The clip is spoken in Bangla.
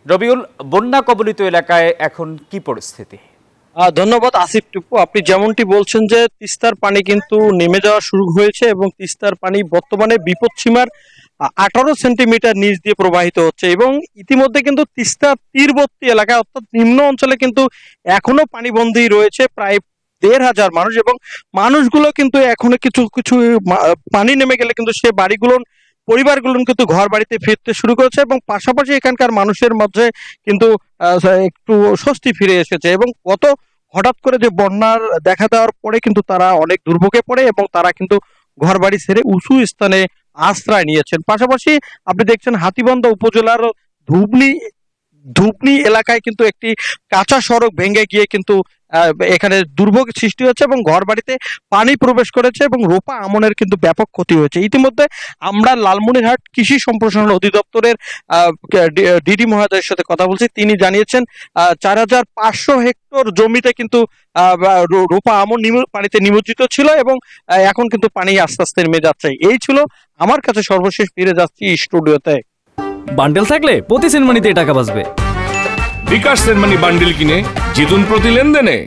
রবিউল, বন্যা কবলিত এলাকায় এখন কি পরিস্থিতি? ধন্যবাদ আসিফ টুপু। আপনি যেমনটি বলছেন যে তিস্তার পানি কিন্তু নেমে যাওয়া শুরু হয়েছে এবং তিস্তার পানি বর্তমানে বিপদসীমার 18 সেন্টিমিটার নিচ দিয়ে প্রবাহিত হচ্ছে এবং ইতিমধ্যে কিন্তু তিস্তার তীরবর্তী এলাকায় অর্থাৎ নিম্ন অঞ্চলে কিন্তু এখনো পানিবন্দী রয়েছে প্রায় 1,500 মানুষ এবং মানুষগুলো কিন্তু এখনো কিছু কিছু পানি নেমে গেলে কিন্তু সে বাড়িগুলো পরিবারগুলো কিন্তু ঘর বাড়িতে ফিরতে শুরু করেছে এবং পাশাপাশি এখানকার মানুষের মধ্যে কিন্তু একটু স্বস্তি ফিরে এসেছে এবং হঠাৎ করে যে বন্যার দেখা দেওয়ার পরে কিন্তু তারা অনেক দুর্ভোগে পড়ে এবং তারা কিন্তু ঘর বাড়ি ছেড়ে উঁচু স্থানে আশ্রয় নিয়েছেন। পাশাপাশি আপনি দেখছেন হাতীবান্ধা উপজেলার ধুবনি ধুবনি এলাকায় কিন্তু একটি কাঁচা সড়ক ভেঙে গিয়ে কিন্তু এখানে দুর্ভোগ সৃষ্টি হচ্ছে এবং ঘর বাড়িতে পানি প্রবেশ করেছে এবং রোপা আমনের কিন্তু ব্যাপক ক্ষতি হয়েছে। ইতিমধ্যে আমরা লালমনিরহাট কৃষি সম্প্রসারণ অধিদপ্তরের ডিডি মহোদয়ের সাথে কথা বলছি। তিনি জানিয়েছেন 4,500 হেক্টর জমিতে কিন্তু রোপা আমন পানিতে নিমজ্জিত ছিল এবং এখন কিন্তু পানি আস্তে আস্তে নেমে যাচ্ছে। এই ছিল আমার কাছে সর্বশেষ। ফিরে যাচ্ছি স্টুডিওতে। বান্ডেল থাকলে প্রতি সেনমানিতে টাকা বাঁচবে। বিকাশ সেনমানি বান্ডিল কিনে জিতুন প্রতি লেনদেনে।